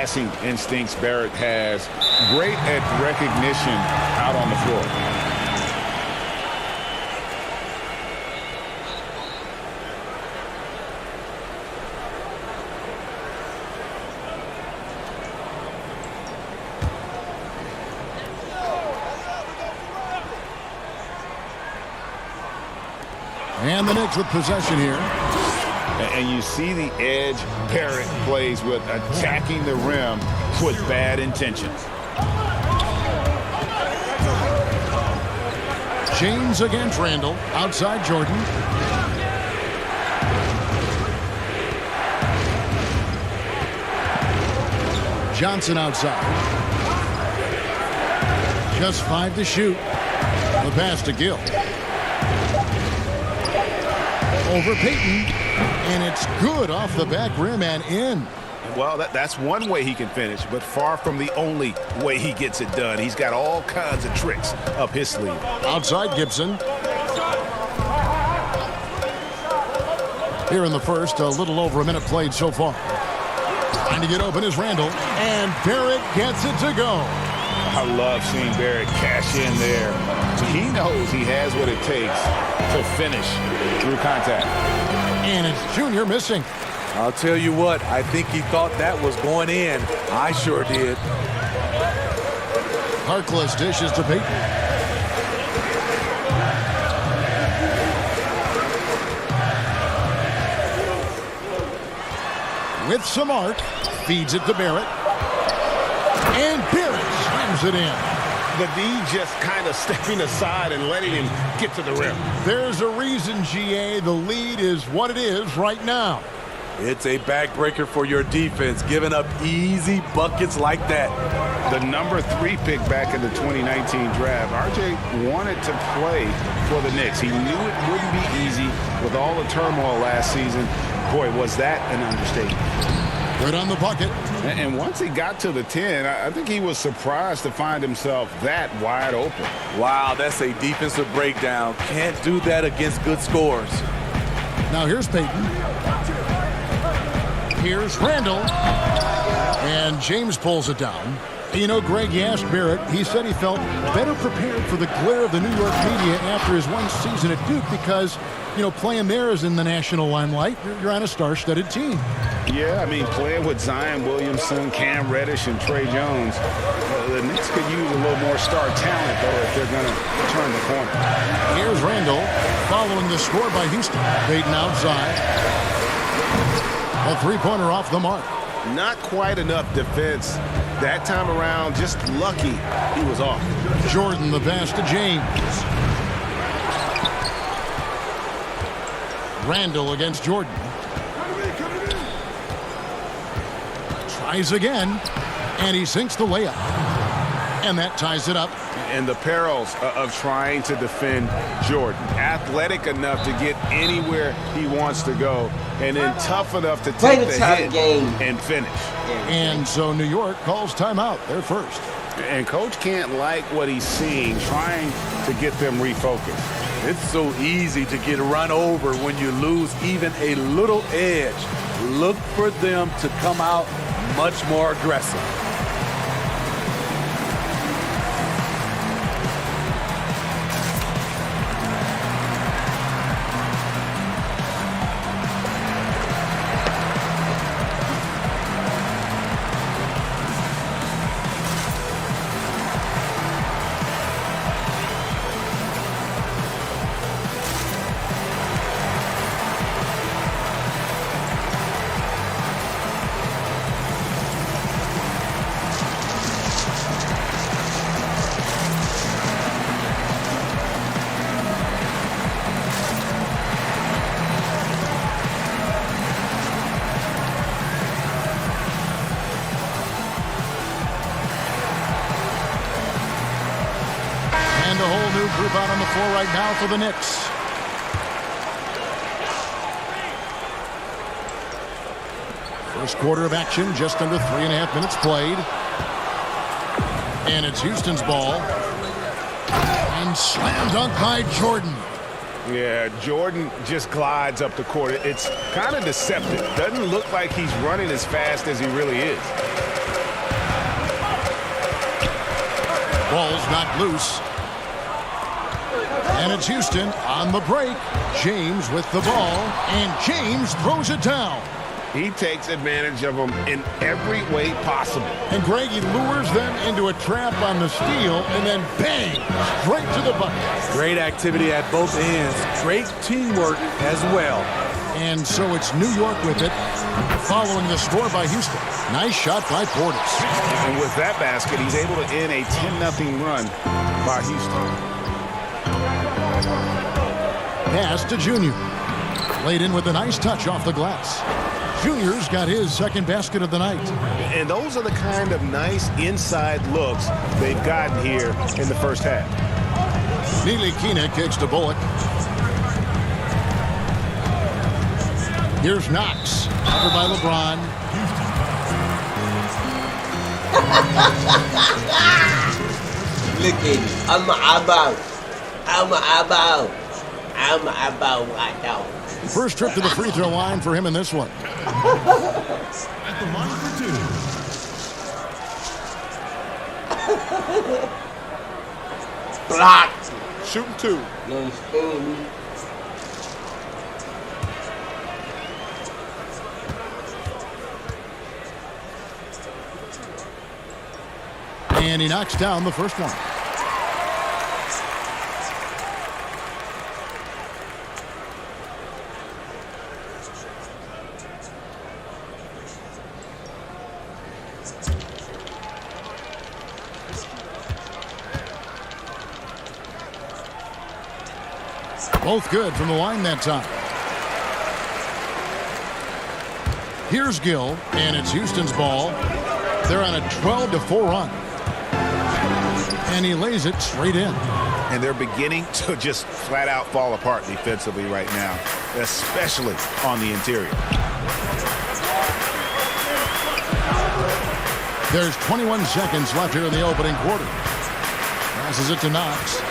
passing instincts Barrett has. Great at recognition out on the floor. And the Knicks with possession here. And you see the edge Barrett plays with, attacking the rim with bad intentions. James against Randall. Outside Jordan. Johnson outside. Just 5 to shoot. The pass to Gill. Over Payton, and it's good off the back rim and in. Well, that's one way he can finish, but far from the only way he gets it done. He's got all kinds of tricks up his sleeve. Outside Gibson. Here in the first, a little over a minute played so far. Trying to get open is Randall, and Barrett gets it to go. I love seeing Barrett cash in there. He knows he has what it takes to finish through contact. And it's Junior missing. I'll tell you what, I think he thought that was going in. I sure did. Harkless dishes to Payton. With some arc, feeds it to Barrett. And Barrett slams it in. The D just kind of stepping aside and letting him get to the rim. There's a reason, GA. The lead is what it is right now. It's a backbreaker for your defense, giving up easy buckets like that. The number 3 pick back in the 2019 draft, RJ wanted to play for the Knicks. He knew it wouldn't be easy with all the turmoil last season. Boy, was that an understatement. Right on the bucket. And once he got to the 10, I think he was surprised to find himself that wide open. Wow, that's a defensive breakdown. Can't do that against good scores. Now here's Payton. Here's Randall. And James pulls it down. You know, Greg asked Barrett. He said he felt better prepared for the glare of the New York media after his one season at Duke because, you know, playing there is in the national limelight. You're on a star-studded team. Yeah, I mean, playing with Zion Williamson, Cam Reddish, and Trey Jones, the Knicks could use a little more star talent, though, if they're going to turn the corner. Here's Randall following the score by Houston. Payton outside. A three-pointer off the mark. Not quite enough defense that time around. Just lucky he was off. Jordan the pass to James. Randall against Jordan. Tries again, and he sinks the layup. And that ties it up. And the perils of trying to defend Jordan. Athletic enough to get anywhere he wants to go, and then tough enough to take the hit and finish. And so New York calls timeout. They're first. And coach can't like what he's seeing, trying to get them refocused. It's so easy to get run over when you lose even a little edge. Look for them to come out much more aggressive. And a whole new group out on the floor right now for the Knicks. First quarter of action, just under 3.5 minutes played. And it's Houston's ball. And slam dunk by Jordan. Yeah, Jordan just glides up the court. It's kind of deceptive. Doesn't look like he's running as fast as he really is. knocked loose. And it's Houston on the break. James with the ball, and James throws it down. He takes advantage of them in every way possible. And Greg, he lures them into a trap on the steal, and then bang, straight to the bucket. Great activity at both ends. Great teamwork as well. And so it's New York with it, following the score by Houston. Nice shot by Portis. And with that basket, he's able to end a 10-0 run by Houston. Pass to Junior. Laid in with a nice touch off the glass. Junior's got his second basket of the night. And those are the kind of nice inside looks they've gotten here in the first half. Ntilikina kicks to Bullock. Here's Knox. Covered by LeBron. Look at it. I'm about right now. First trip to the free throw line for him in this one. At the line for two. Blocked. Shooting two. No spoon. And he knocks down the first one. Both good from the line that time. Here's Gill, and it's Houston's ball. They're on a 12-4 run. And he lays it straight in. And they're beginning to just flat out fall apart defensively right now, especially on the interior. There's 21 seconds left here in the opening quarter. Passes it to Knox.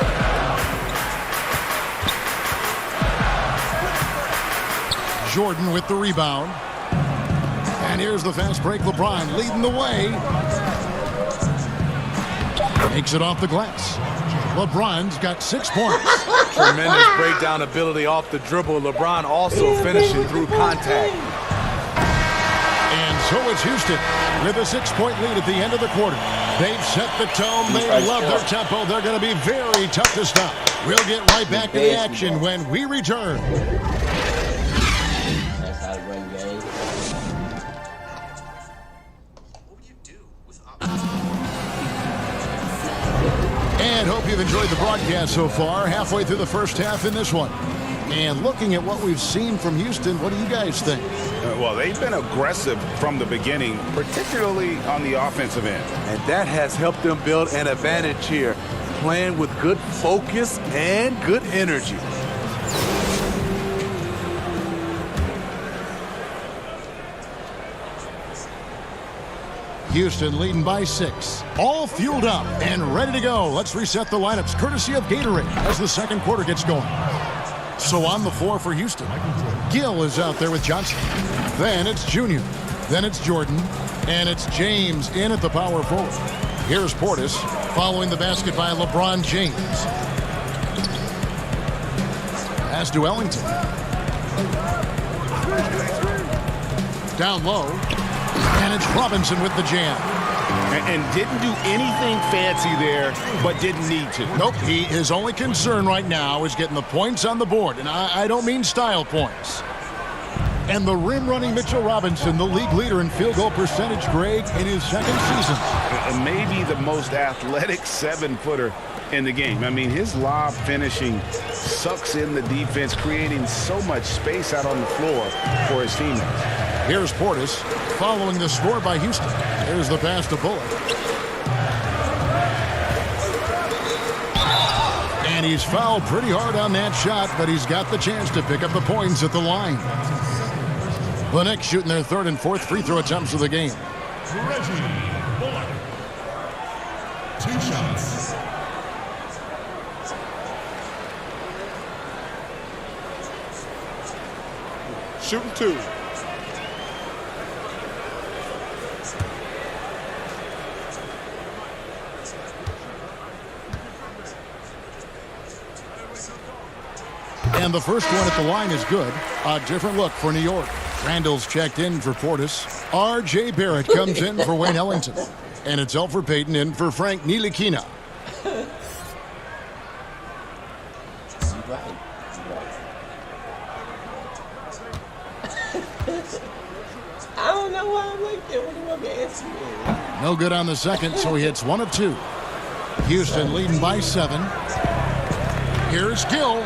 Jordan with the rebound. And here's the fast break. LeBron leading the way. Takes it off the glass. LeBron's got 6 points. Tremendous breakdown ability off the dribble. LeBron also finishing through contact. And so it's Houston with a 6-point lead at the end of the quarter. They've set the tone. They love their tempo. They're going to be very tough to stop. We'll get right back to the action when we return. That's how to run games. And hope you've enjoyed the broadcast so far. Halfway through the first half in this one. And looking at what we've seen from Houston, what do you guys think? Well, they've been aggressive from the beginning, particularly on the offensive end. And that has helped them build an advantage here, playing with good focus and good energy. Houston leading by 6. All fueled up and ready to go. Let's reset the lineups courtesy of Gatorade as the second quarter gets going. So on the floor for Houston, Gill is out there with Johnson. Then it's Junior. Then it's Jordan. And it's James in at the power forward. Here's Portis following the basket by LeBron James. Pass to Ellington. Down low. And it's Robinson with the jam. And didn't do anything fancy there, but didn't need to. Nope, his only concern right now is getting the points on the board. And I don't mean style points. And the rim-running Mitchell Robinson, the league leader in field goal percentage, Greg, in his second season. And maybe the most athletic 7-footer in the game. I mean, his lob finishing sucks in the defense, creating so much space out on the floor for his teammates. Here's Portis following the score by Houston. Here's the pass to Bullock. And he's fouled pretty hard on that shot, but he's got the chance to pick up the points at the line. The Knicks shooting their third and fourth free throw attempts of the game. Reggie Bullock. 2 shots. Shooting 2. And the first one at the line is good. A different look for New York. Randall's checked in for Portis. R.J. Barrett comes in for Wayne Ellington. And it's Elfrid Payton in for Frank Ntilikina. I don't know why I'm like that. What do you want me to answer me? No good on the second, so he hits 1 of 2. Houston leading by 7. Here's Gill.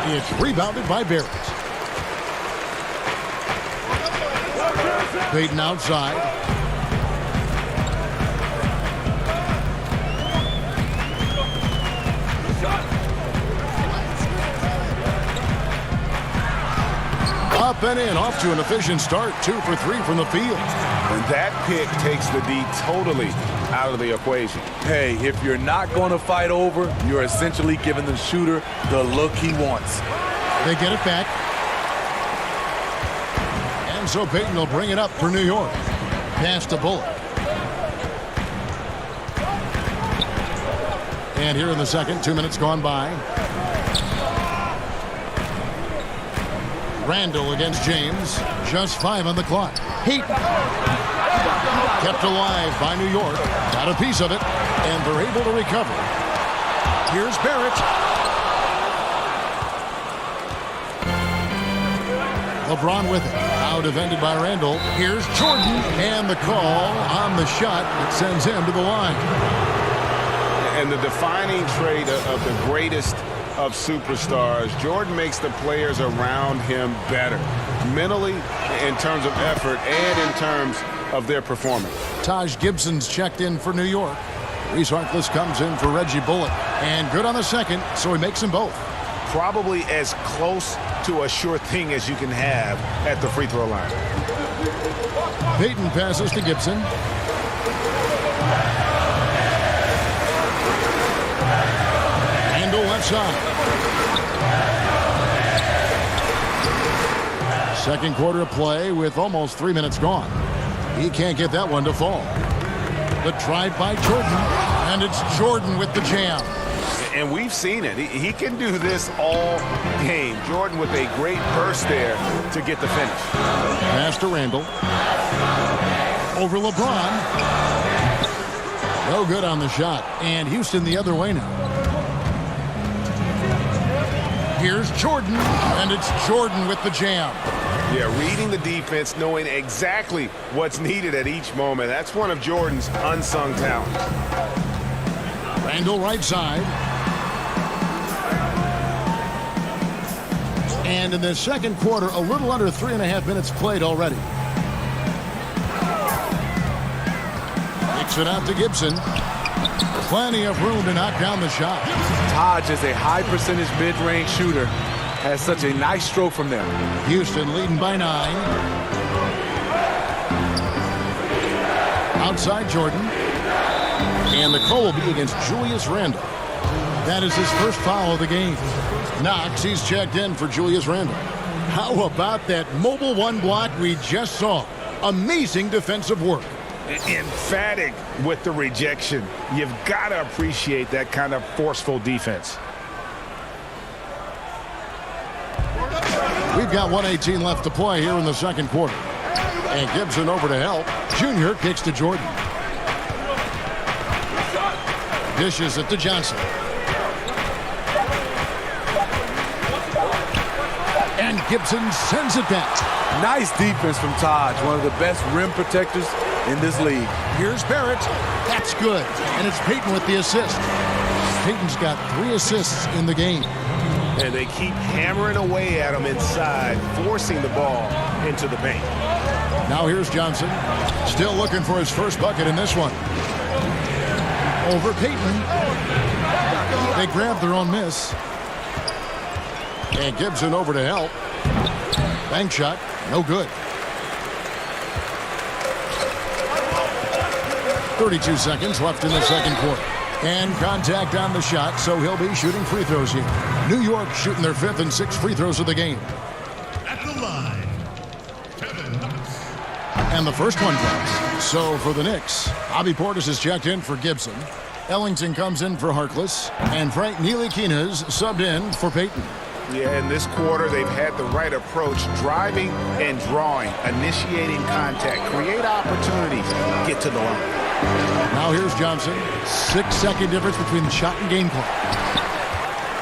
It's rebounded by Barrett. Payton outside. Up and in, off to an efficient start. 2 for 3 from the field. And that pick takes the D totally out of the equation. Hey, if you're not going to fight over, you're essentially giving the shooter the look he wants. They get it back. And so Payton will bring it up for New York. Pass to Bullock. And here in the second, 2 minutes gone by. Randall against James. Just 5 on the clock. Heat. Kept alive by New York. Got a piece of it. And they're able to recover. Here's Barrett. LeBron with it. Now defended by Randall. Here's Jordan. And the call on the shot that sends him to the line. And the defining trait of the greatest of superstars, Jordan makes the players around him better, mentally, in terms of effort, and in terms of their performance. Taj Gibson's checked in for New York. Reese Harkless comes in for Reggie Bullock. And good on the second, so he makes them both. Probably as close to a sure thing as you can have at the free throw line. Payton passes to Gibson. Randall left side. Second quarter of play with almost 3 minutes gone. He can't get that one to fall. The drive by Jordan, and it's Jordan with the jam. And we've seen it. He can do this all game. Jordan with a great burst there to get the finish. Pass to Randall. Over LeBron. No good on the shot. And Houston the other way now. Here's Jordan, and it's Jordan with the jam. Yeah, reading the defense, knowing exactly what's needed at each moment. That's one of Jordan's unsung talents. Randall right side. And in the second quarter, a little under 3.5 minutes played already. Kicks it out to Gibson. Plenty of room to knock down the shot. Taj is a high percentage mid-range shooter. Has such a nice stroke from there. Houston leading by 9. Outside Jordan. And the call will be against Julius Randle. That is his first foul of the game. Knox, he's checked in for Julius Randle. How about that mobile one block we just saw? Amazing defensive work. Emphatic with the rejection. You've got to appreciate that kind of forceful defense. We've got 1:18 left to play here in the second quarter. And Gibson over to help. Junior kicks to Jordan. Dishes it to Johnson. And Gibson sends it back. Nice defense from Taj, one of the best rim protectors in this league. Here's Barrett. That's good. And it's Payton with the assist. Payton's got 3 assists in the game. And they keep hammering away at him inside, forcing the ball into the paint. Now here's Johnson. Still looking for his first bucket in this one. Over Payton. They grab their own miss. And Gibson over to help. Bank shot. No good. 32 seconds left in the second quarter. And contact on the shot, so he'll be shooting free throws here. New York shooting their 5th and 6th free throws of the game. At the line, Kevin Knox. And the first one comes. So for the Knicks, Bobby Portis is checked in for Gibson. Ellington comes in for Harkless, and Frank Ntilikina's subbed in for Payton. Yeah, in this quarter, they've had the right approach, driving and drawing, initiating contact, create opportunities, get to the line. Now here's Johnson. 6-second difference between the shot and game clock.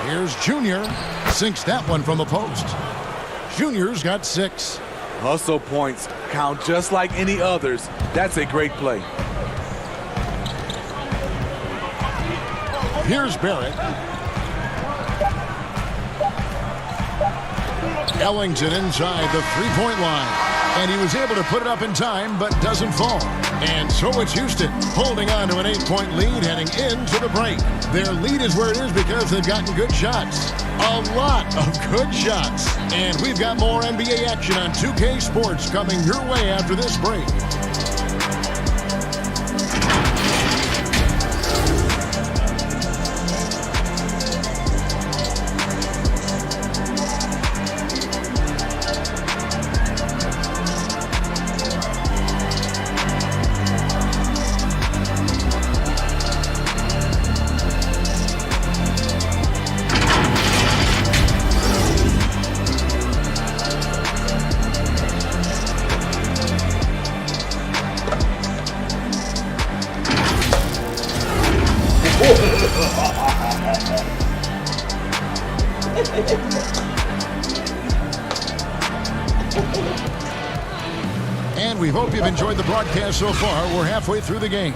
Here's Junior. Sinks that one from the post. Junior's got 6. Hustle points count just like any others. That's a great play. Here's Barrett. Ellington inside the three-point line. And he was able to put it up in time, but doesn't fall. And so it's Houston holding on to an 8-point lead heading into the break. Their lead is where it is because they've gotten good shots. A lot of good shots. And we've got more NBA action on 2K Sports coming your way after this break. And we hope you've enjoyed the broadcast so far. We're halfway through the game.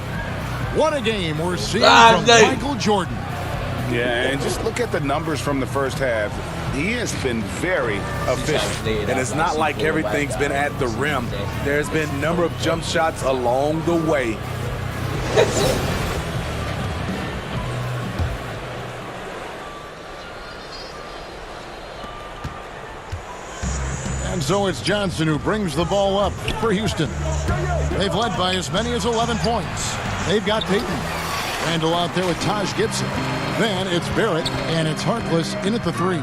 What a game we're seeing from Michael Jordan. Yeah, and just look at the numbers from the first half. He has been very efficient. And it's not like everything's been at the rim. There's been a number of jump shots along the way. And so it's Johnson who brings the ball up for Houston. They've led by as many as 11 points. They've got Payton. Randall out there with Taj Gibson. Then it's Barrett, and it's Harkless in at the 3.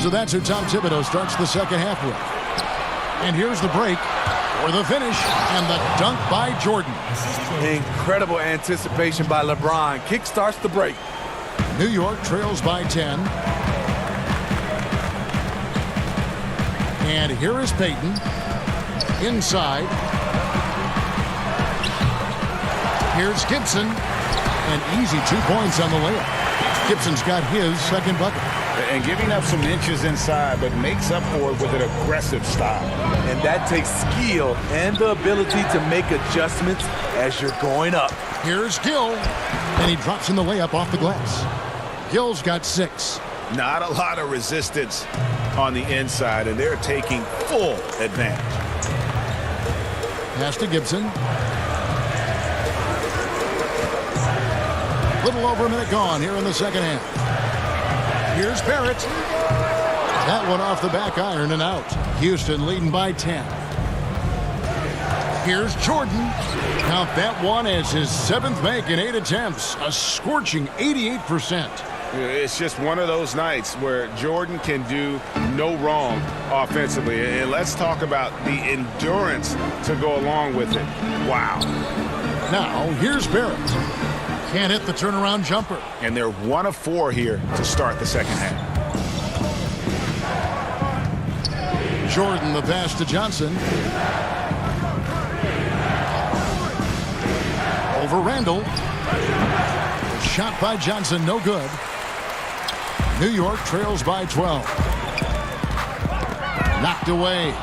So that's who Tom Thibodeau starts the second half with. And here's the break for the finish and the dunk by Jordan. Incredible anticipation by LeBron. Kick starts the break. New York trails by 10. And here is Payton. Inside. Here's Gibson. An easy 2 points on the layup. Gibson's got his second bucket. And giving up some inches inside, but makes up for it with an aggressive style. And that takes skill and the ability to make adjustments as you're going up. Here's Gill. And he drops in the layup off the glass. Gill's got 6. Not a lot of resistance on the inside, and they're taking full advantage. Pass to Gibson. Little over a minute gone here in the second half. Here's Barrett. That one off the back iron and out. Houston leading by 10. Here's Jordan. Count that one as his 7th make in 8 attempts. A scorching 88%. It's just one of those nights where Jordan can do no wrong offensively. And let's talk about the endurance to go along with it. Wow. Now, here's Barrett. Can't hit the turnaround jumper. And they're 1 of 4 here to start the second half. Jordan, the pass to Johnson. Over Randall. Shot by Johnson, no good. New York trails by 12. Knocked away.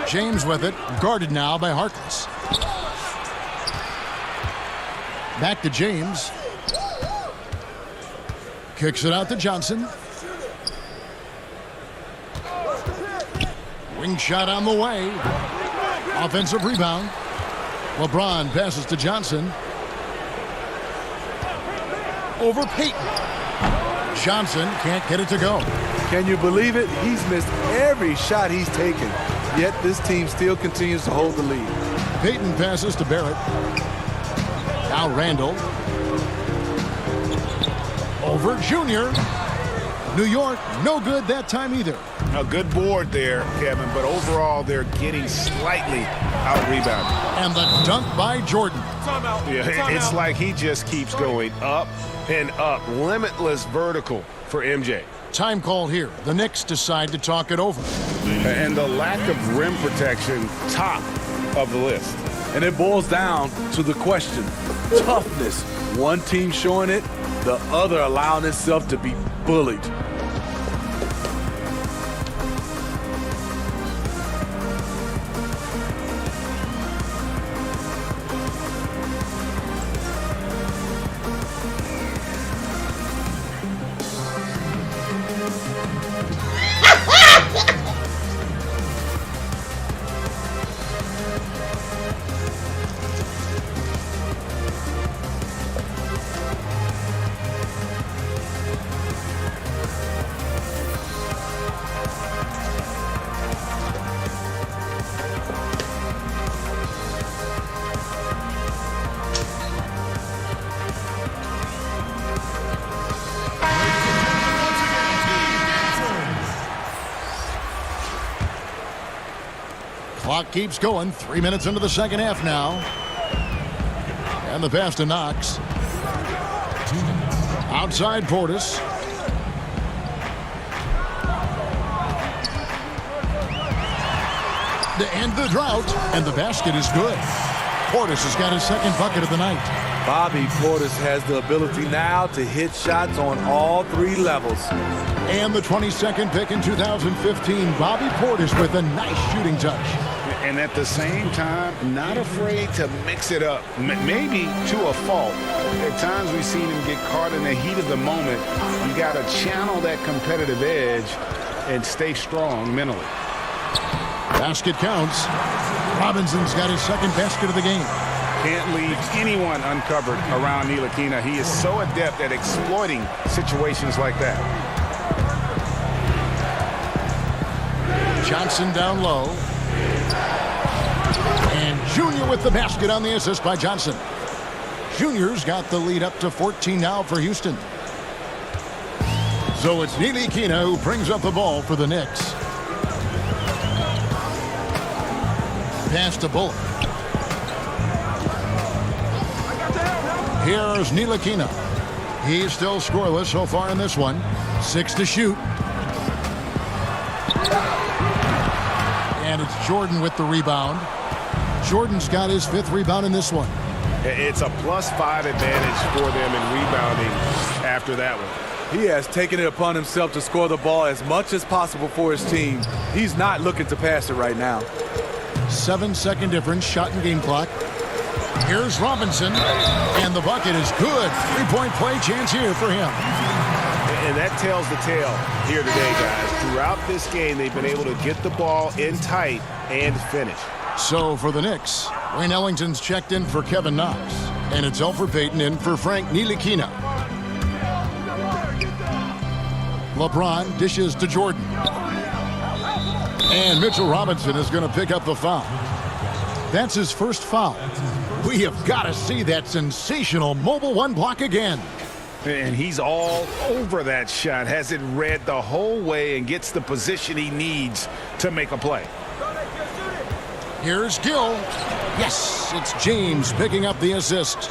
James with it, guarded now by Harkless. Back to James. Kicks it out to Johnson. Wing shot on the way. Offensive rebound. LeBron passes to Johnson. Over Payton. Johnson can't get it to go. Can you believe it? He's missed every shot he's taken. Yet this team still continues to hold the lead. Payton passes to Barrett. Now Randall. Over Junior. New York, no good that time either. A good board there, Kevin, but overall they're getting slightly out-rebounded. And the dunk by Jordan. Yeah, it's like he just keeps going up and up. Limitless vertical for MJ. Time call here. The Knicks decide to talk it over. And the lack of rim protection, top of the list. And it boils down to the question, toughness. One team showing it, the other allowing itself to be bullied. Clock keeps going. 3 minutes into the second half now. And the pass to Knox. Outside Portis. To end the drought. And the basket is good. Portis has got his second bucket of the night. Bobby Portis has the ability now to hit shots on all three levels. And the 22nd pick in 2015, Bobby Portis with a nice shooting touch. And at the same time, not afraid to mix it up. Maybe to a fault. At times we've seen him get caught in the heat of the moment. You got to channel that competitive edge and stay strong mentally. Basket counts. Robinson's got his second basket of the game. Can't leave anyone uncovered around Ntilikina. He is so adept at exploiting situations like that. Johnson down low. And Junior with the basket on the assist by Johnson. Junior's got the lead up to 14 now for Houston. So it's Ntilikina who brings up the ball for the Knicks. Pass to Bullock. Here's Ntilikina. He's still scoreless so far in this one. 6 to shoot. And it's Jordan with the rebound. Jordan's got his 5th rebound in this one. It's a +5 advantage for them in rebounding after that one. He has taken it upon himself to score the ball as much as possible for his team. He's not looking to pass it right now. 7-second difference, shot and game clock. Here's Robinson, and the bucket is good. 3-point play chance here for him. And that tells the tale here today, guys. Throughout this game, they've been able to get the ball in tight and finish. So for the Knicks, Wayne Ellington's checked in for Kevin Knox, and it's Elfrid Payton in for Frank Ntilikina. LeBron dishes to Jordan. And Mitchell Robinson is going to pick up the foul. That's his first foul. We have got to see that sensational mobile one block again. And he's all over that shot. Has it read the whole way and gets the position he needs to make a play. Here's Gill. Yes, it's James picking up the assist.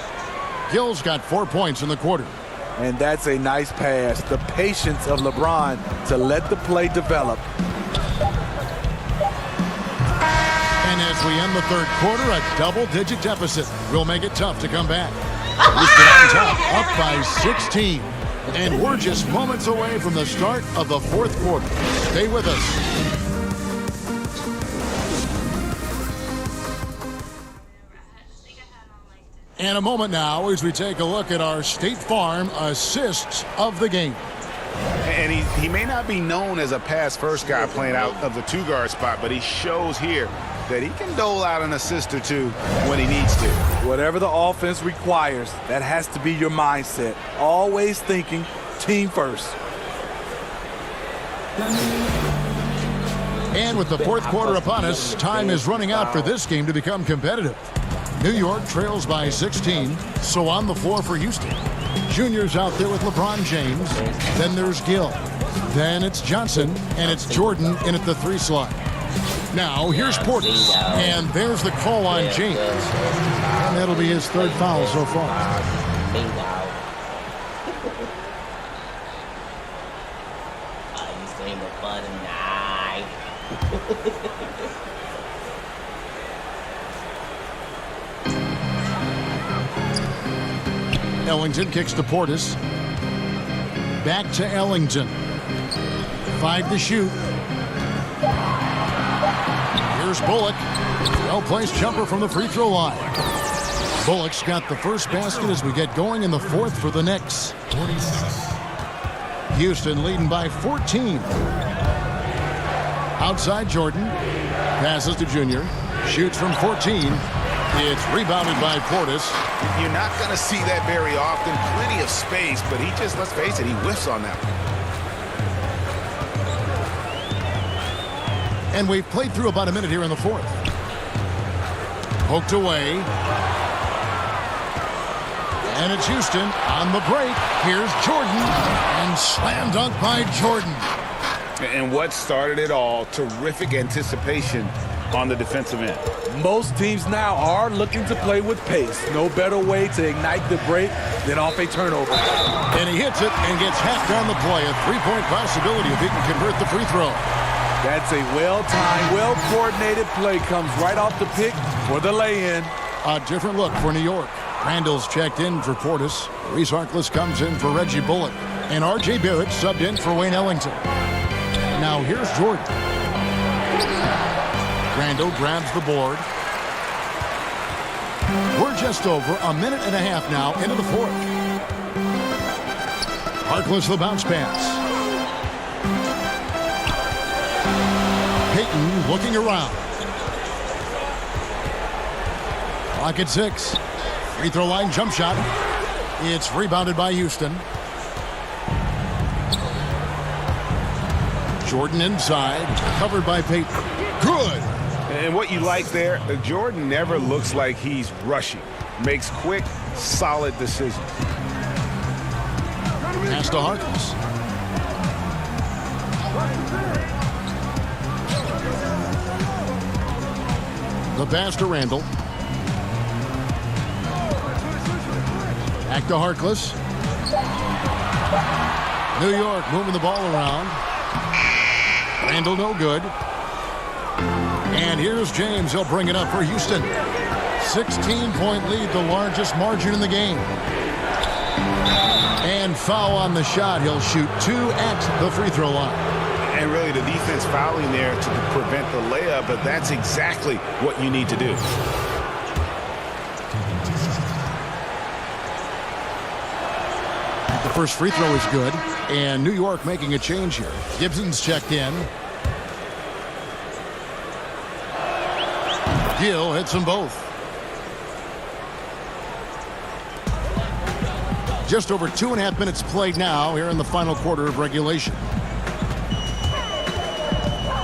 Gill's got 4 points in the quarter. And that's a nice pass. The patience of LeBron to let the play develop. And as we end the third quarter, a double-digit deficit will make it tough to come back. Houston on top, up by 16. And we're just moments away from the start of the fourth quarter. Stay with us. And a moment now as we take a look at our State Farm assists of the game. And he may not be known as a pass-first guy playing out of the two-guard spot, but he shows here that he can dole out an assist or two when he needs to. Whatever the offense requires, that has to be your mindset. Always thinking team first. And with the fourth quarter upon us, time is running out for this game to become competitive. New York trails by 16, so on the floor for Houston. Junior's out there with LeBron James. Then there's Gill. Then it's Johnson, and it's Jordan in at the 3 slot. Now, here's Portis. And there's the call on James. And that'll be his third foul so far. Bingo. You saying the fun tonight? Ellington kicks to Portis. Back to Ellington. 5 to shoot. Here's Bullock. Well-placed jumper from the free throw line. Bullock's got the first basket as we get going in the fourth for the Knicks. 46. Houston leading by 14. Outside Jordan. Passes to Junior. Shoots from 14. It's rebounded by Portis. You're not going to see that very often. Plenty of space, but he just, let's face it, he whiffs on that one. And we've played through about a minute here in the fourth. Poked away. And it's Houston on the break. Here's Jordan. And slam dunk by Jordan. And what started it all, terrific anticipation on the defensive end. Most teams now are looking to play with pace. No better way to ignite the break than off a turnover. And he hits it and gets half down the play. A three-point possibility if he can convert the free throw. That's a well-timed, well-coordinated play. Comes right off the pick for the lay-in. A different look for New York. Randall's checked in for Portis. Reese Harkless comes in for Reggie Bullock. And R.J. Barrett subbed in for Wayne Ellington. Now here's Jordan. Randall grabs the board. We're just over a minute and a half now into the fourth. Harkless the bounce pass. Payton looking around. Clock at 6. Free throw line jump shot. It's rebounded by Houston. Jordan inside, covered by Payton. Good. And what you like there, Jordan never looks like he's rushing. Makes quick, solid decisions. Pass to Harkless. The pass to Randall. Back to Harkless. New York moving the ball around. Randall no good. And here's James. He'll bring it up for Houston. 16-point lead, the largest margin in the game. And foul on the shot. He'll shoot 2 at the free throw line. And really the defense fouling there to prevent the layup, but that's exactly what you need to do. The first free throw is good. And New York making a change here. Gibson's checked in. Gill hits them both. Just over 2.5 minutes played now here in the final quarter of regulation.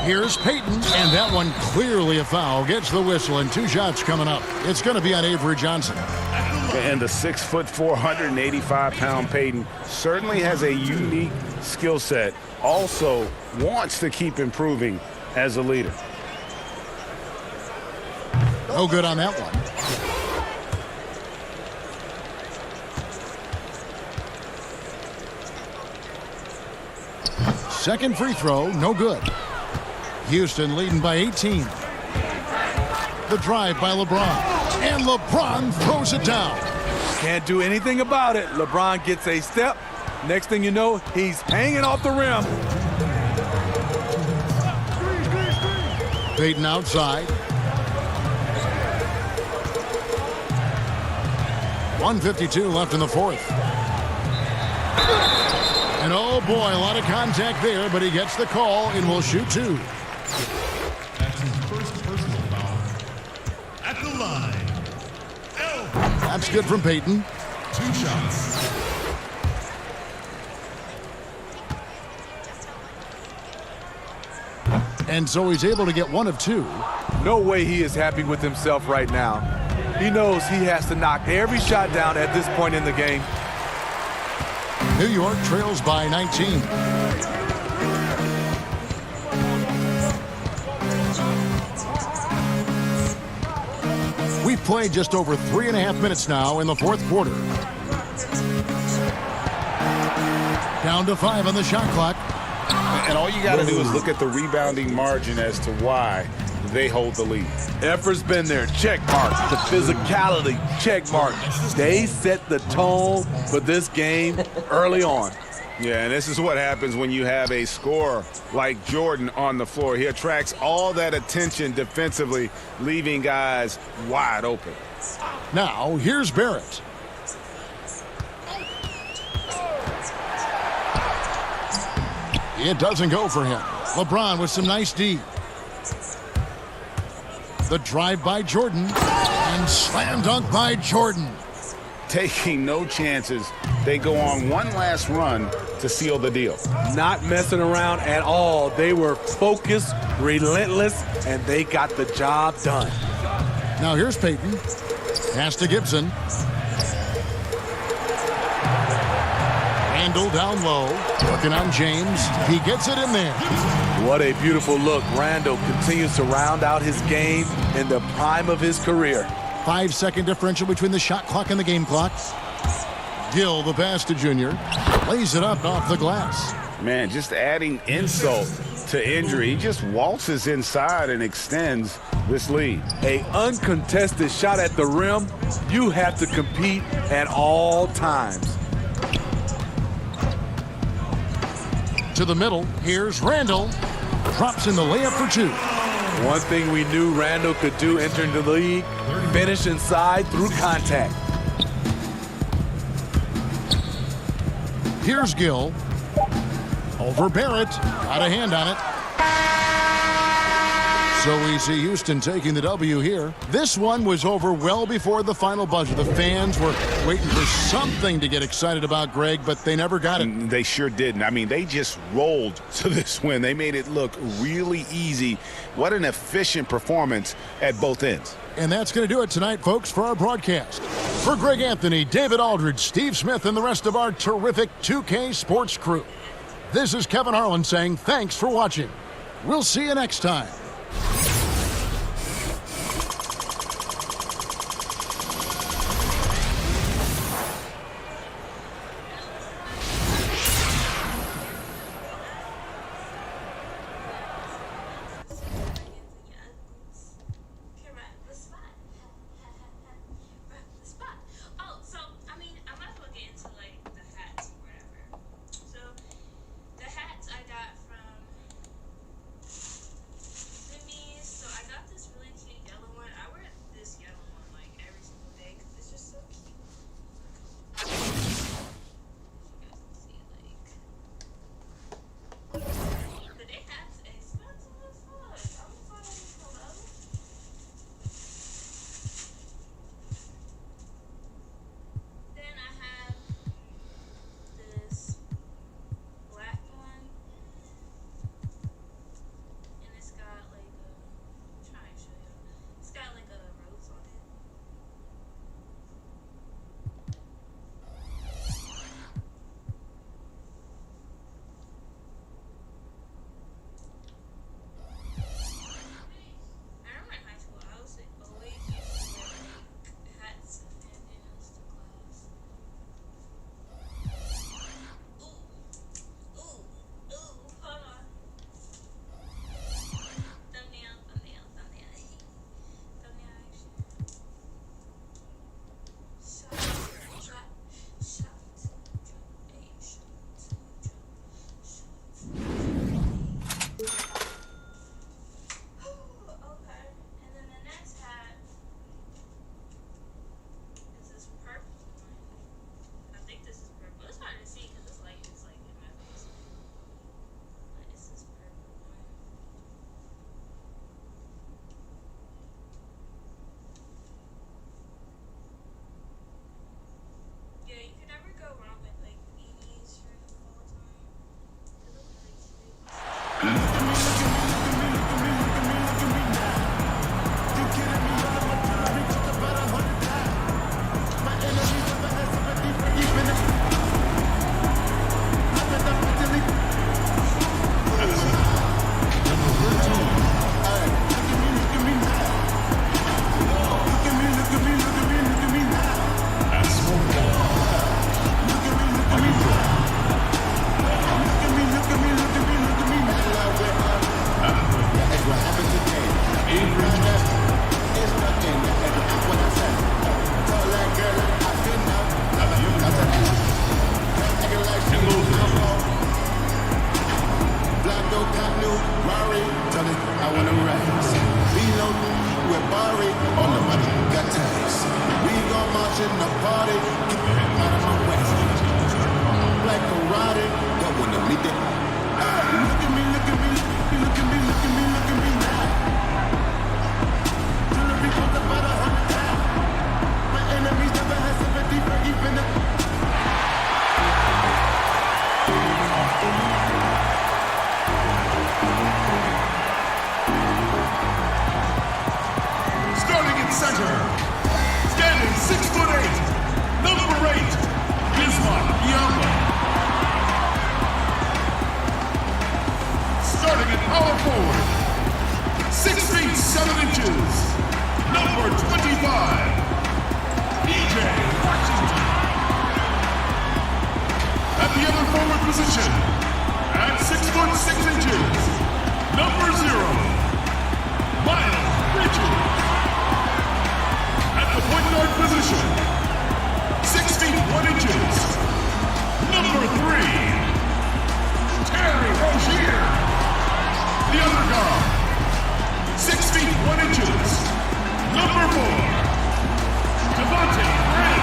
Here's Payton, and that one clearly a foul. Gets the whistle, and 2 shots coming up. It's going to be on Avery Johnson. And the 6'4", 185-pound Payton certainly has a unique skill set. Also wants to keep improving as a leader. No good on that one. Second free throw, no good. Houston leading by 18. The drive by LeBron. And LeBron throws it down. Can't do anything about it. LeBron gets a step. Next thing you know, he's hanging off the rim. Payton outside. 1:52 left in the fourth. And oh boy, a lot of contact there, but he gets the call and will shoot 2. That's his first personal foul. At the line. That's good from Payton. 2 shots. And so he's able to get 1 of 2. No way he is happy with himself right now. He knows he has to knock every shot down at this point in the game. New York trails by 19. played just over 3.5 minutes now in the fourth quarter. Down to 5 on the shot clock. And all you got to do is look at the rebounding margin as to why they hold the lead. Effort's been there, check mark. The physicality, check mark. They set the tone for this game early on. Yeah, and this is what happens when you have a scorer like Jordan on the floor. He attracts all that attention defensively, leaving guys wide open. Now, here's Barrett. It doesn't go for him. LeBron with some nice D. The drive by Jordan. And slam dunk by Jordan. Taking no chances. They go on one last run to seal the deal. Not messing around at all. They were focused, relentless, and they got the job done. Now here's Peyton. Pass to Gibson. Randall down low. Looking on James. He gets it in there. What a beautiful look. Randall continues to round out his game in the prime of his career. 5-second differential between the shot clock and the game clock. Gill, the pass to Junior. Lays it up off the glass. Man, just adding insult to injury. He just waltzes inside and extends this lead. A uncontested shot at the rim. You have to compete at all times. To the middle. Here's Randall. Drops in the layup for 2. One thing we knew Randall could do entering the league, finish inside through contact. Here's Gill. Over Barrett. Got a hand on it. So we see Houston taking the W here. This one was over well before the final buzzer. The fans were waiting for something to get excited about, Greg, but they never got it. They sure didn't. I mean, they just rolled to this win. They made it look really easy. What an efficient performance at both ends. And that's going to do it tonight, folks, for our broadcast. For Greg Anthony, David Aldridge, Steve Smith, and the rest of our terrific 2K Sports crew, this is Kevin Harlan saying thanks for watching. We'll see you next time. party. Black Ferrari, that one of me. Look at me, look at me, look at me, look at me, look at me now. Jewelry goes about 100 times. My enemies never had sympathy for even a... Starting at center, standing 6'8", number 8, Bismarck Biyombo. Starting at power forward, 6 feet 7 inches, number 25, EJ Washington. At the other forward position, at 6 foot 6 inches, number 0, Miles Bridges. At the point guard position, 6 feet 1 inches, number 3, Terry Rozier. The other guard, 6 feet 1 inches, number 4, Devontae Graham.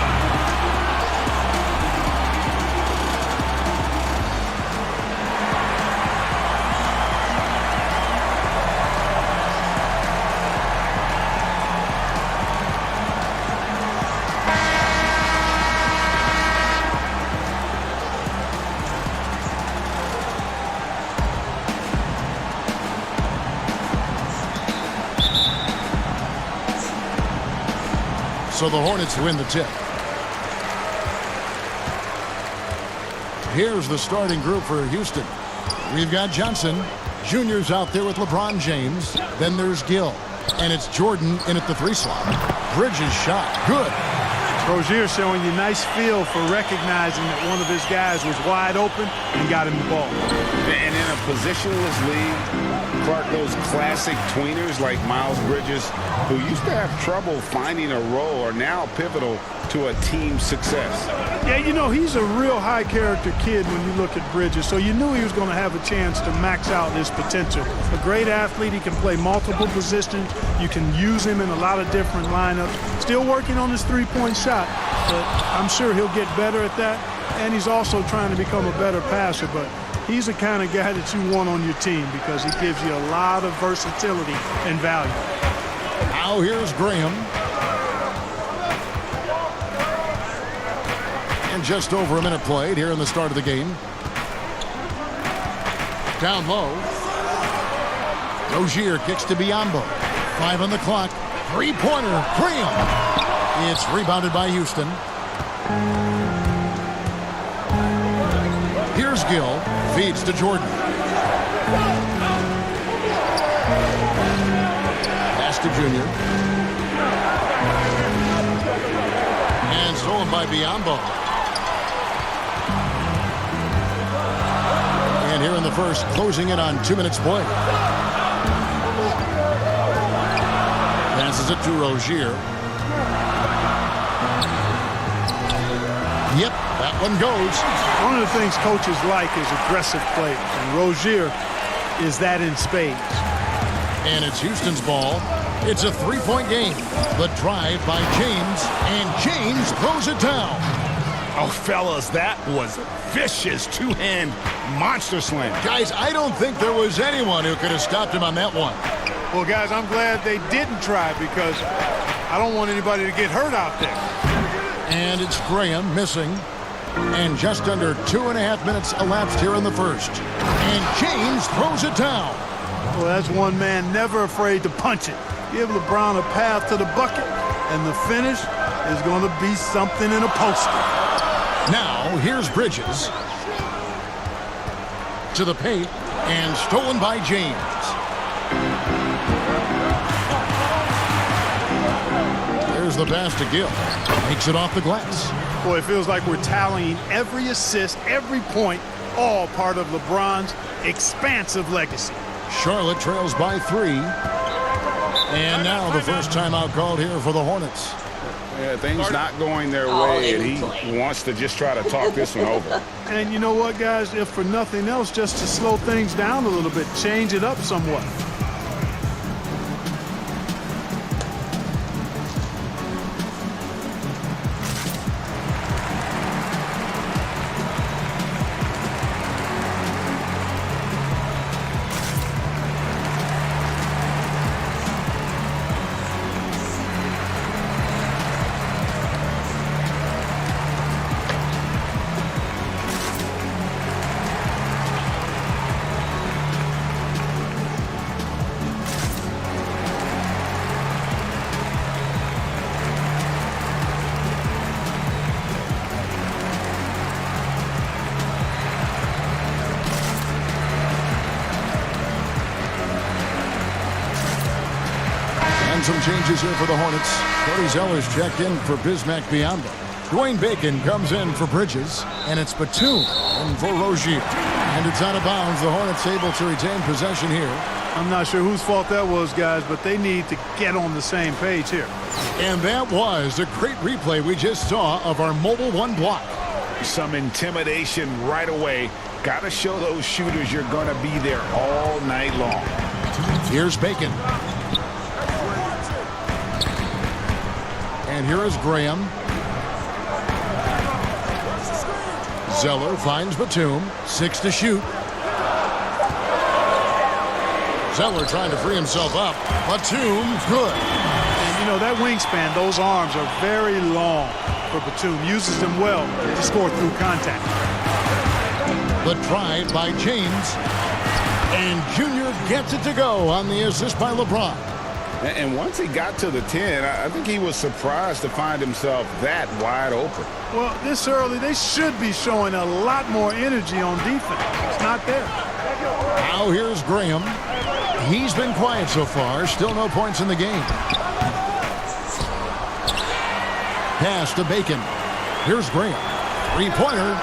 So the Hornets win the tip. Here's the starting group for Houston. We've got Johnson. Jr.'s out there with LeBron James. Then there's Gill. And it's Jordan in at the 3 slot. Bridges shot. Good. Rozier showing you nice feel for recognizing that one of his guys was wide open and got him the ball. And in a positionless league, Clark, those classic tweeners like Miles Bridges, who used to have trouble finding a role, are now pivotal to a team's success. Yeah, you know, he's a real high-character kid when you look at Bridges, so you knew he was going to have a chance to max out his potential. A great athlete. He can play multiple positions. You can use him in a lot of different lineups. Still working on his three-point shot, but I'm sure he'll get better at that. And he's also trying to become a better passer, but he's the kind of guy that you want on your team because he gives you a lot of versatility and value. Now here's Graham. And just over a minute played here in the start of the game. Down low. Rozier kicks to Biyombo. 5 on the clock. Three-pointer. Graham. It's rebounded by Houston. Here's Gill. Feeds to Jordan. Pass to Jr. And stolen by Biyombo. And here in the first, closing in on 2 minutes play. Passes it to Rozier. Yep, that one goes. One of the things coaches like is aggressive play, and Rozier is that in spades. And it's Houston's ball. It's a 3-point game. The drive by James, and James throws it down. Oh, fellas, that was vicious two-hand monster slam. Guys, I don't think there was anyone who could have stopped him on that one. Well, guys, I'm glad they didn't try because I don't want anybody to get hurt out there. And it's Graham missing. And just under 2.5 minutes elapsed here in the first. And James throws it down. Well, that's one man never afraid to punch it. Give LeBron a path to the bucket, and the finish is going to be something in a poster. Now, here's Bridges. To the paint, and stolen by James. There's the pass to Gill. Makes it off the glass. Boy, it feels like we're tallying every assist, every point, all part of LeBron's expansive legacy. Charlotte trails by 3. And now the first timeout called here for the Hornets. Yeah, things not going their way, and he wants to just try to talk this one over. And you know what, guys? If for nothing else, just to slow things down a little bit, change it up somewhat. some changes here for the Hornets. Cody Zeller's checked in for Bismack Biyombo. Dwayne Bacon comes in for Bridges, and it's Batum in for Rozier. And it's out of bounds. The Hornets able to retain possession here. I'm not sure whose fault that was, guys, but they need to get on the same page here. And that was a great replay we just saw of our mobile one block. Some intimidation right away. Got to show those shooters you're going to be there all night long. Here's Bacon. And here is Graham. Zeller finds Batum. 6 to shoot. Zeller trying to free himself up. Batum, good. And, you know, that wingspan, those arms are very long for Batum. Uses them well to score through contact. The try by James. And Junior gets it to go on the assist by LeBron. And once he got to the 10, I think he was surprised to find himself that wide open. Well, this early, they should be showing a lot more energy on defense. It's not there. Now here's Graham. He's been quiet so far. Still no points in the game. Pass to Bacon. Here's Graham. Three-pointer.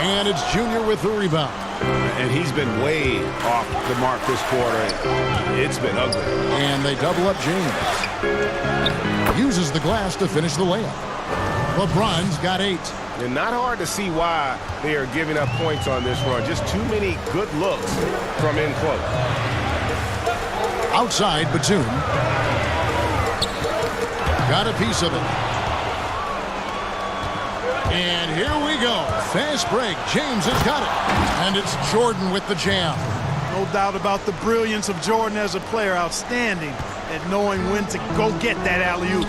And it's Junior with the rebound. And he's been way off the mark this quarter. It's been ugly. And they double up James. Uses the glass to finish the layup. LeBron's got 8. And not hard to see why they are giving up points on this run. Just too many good looks from in close. Outside, Batum. Got a piece of it. And here we go. Fast break. James has got it. And it's Jordan with the jam. No doubt about the brilliance of Jordan as a player. Outstanding at knowing when to go get that alley-oop.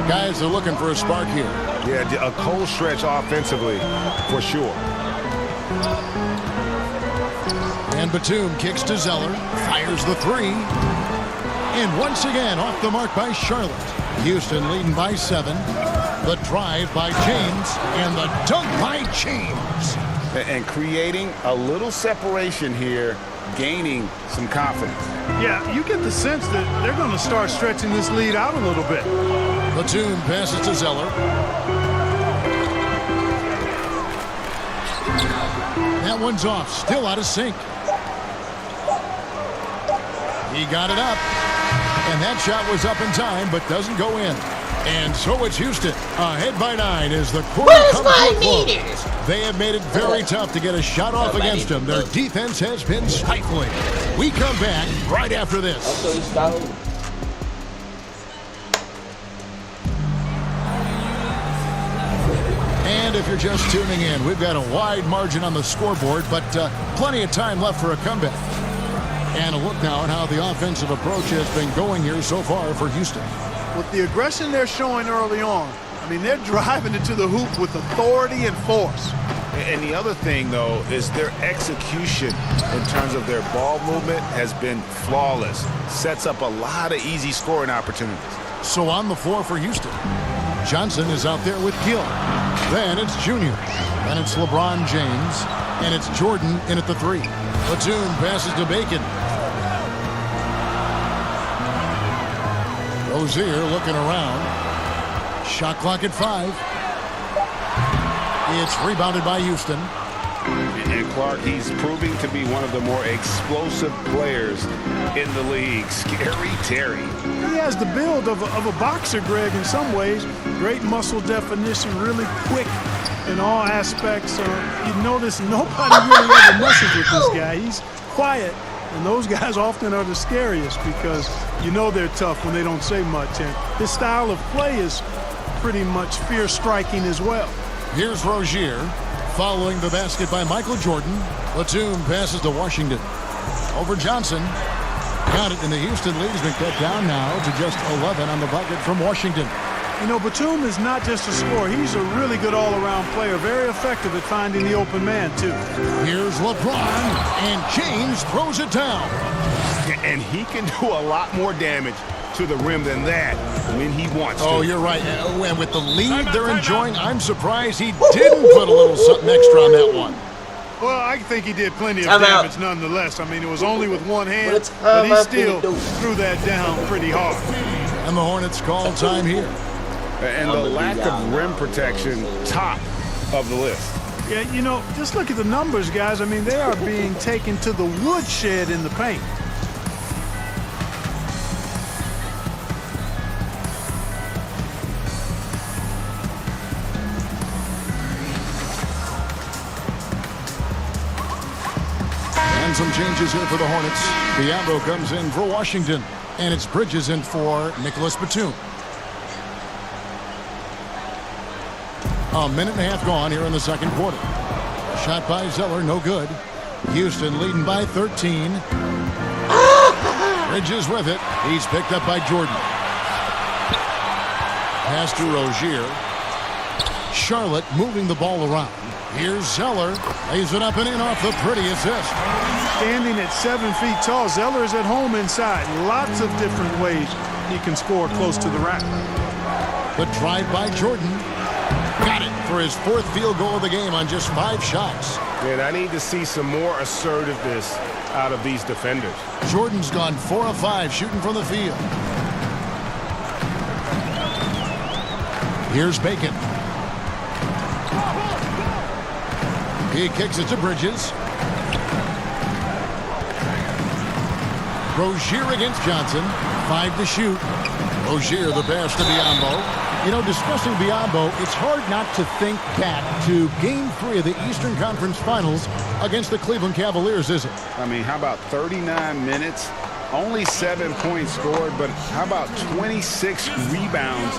Guys are looking for a spark here. Yeah, a cold stretch offensively, for sure. And Batum kicks to Zeller. Fires the 3. And once again, off the mark by Charlotte. Houston leading by 7. The drive by James. And the dunk by James. And creating a little separation here, gaining some confidence. Yeah, you get the sense that they're going to start stretching this lead out a little bit. Batum passes to Zeller. That one's off. Still out of sync. He got it up. And that shot was up in time, but doesn't go in. And so it's Houston, ahead by 9 as the quarter comes to a close. They have made it very tough to get a shot off against them. Their defense has been stifling. We come back right after this. And if you're just tuning in, we've got a wide margin on the scoreboard, but plenty of time left for a comeback. And a look now at how the offensive approach has been going here so far for Houston. With the aggression they're showing early on, I mean, they're driving it to the hoop with authority and force. And the other thing, though, is their execution in terms of their ball movement has been flawless. Sets up a lot of easy scoring opportunities. So on the floor for Houston, Johnson is out there with Gill. Then it's Junior. Then it's LeBron James. And it's Jordan in at the 3. Batum passes to Bacon. Rozier looking around. Shot clock at 5. It's rebounded by Houston. And Clark, he's proving to be one of the more explosive players in the league. Scary Terry. He has the build of a boxer, Greg, in some ways. Great muscle definition, really quick in all aspects. You notice nobody really ever messes with this guy. He's quiet, and those guys often are the scariest because you know they're tough when they don't say much. And his style of play is pretty much fierce striking as well. Here's Rozier following the basket by Michael Jordan. Batum passes to Washington. Over Johnson. Got it, and the Houston lead has been cut down now to just 11 on the bucket from Washington. You know, Batum is not just a scorer. He's a really good all-around player. Very effective at finding the open man, too. Here's LeBron, and James throws it down. And he can do a lot more damage to the rim than that when he wants to. Oh, you're right. And with the lead they're enjoying, I'm surprised he didn't put a little something extra on that one. Well, I think he did plenty of Time out. damage nonetheless. I mean, it was only with one hand, What a but time he out still for the threw that down pretty hard. And the Hornets call time here. And the lack of rim protection, top of the list. Yeah, you know, just look at the numbers, guys. I mean, they are being taken to the woodshed in the paint. And some changes here for the Hornets. Biyombo comes in for Washington. And it's Bridges in for Nicholas Batum. A minute and a half gone here in the second quarter. Shot by Zeller, no good. Houston leading by 13. Bridges with it. He's picked up by Jordan. Pass to Rozier. Charlotte moving the ball around. Here's Zeller. Lays it up and in off the pretty assist. Standing at 7 feet tall, Zeller is at home inside. Lots of different ways he can score close to the rack. The drive by Jordan. Got it for his fourth field goal of the game on just 5 shots. And I need to see some more assertiveness out of these defenders. Jordan's gone 4 of 5 shooting from the field. Here's Bacon. He kicks it to Bridges. Rozier against Johnson. 5 to shoot. Rozier the pass to Biyombo. You know, discussing Biyombo, it's hard not to think back to Game 3 of the Eastern Conference Finals against the Cleveland Cavaliers, isn't it? I mean, how about 39 minutes? Only 7 points scored, but how about 26 rebounds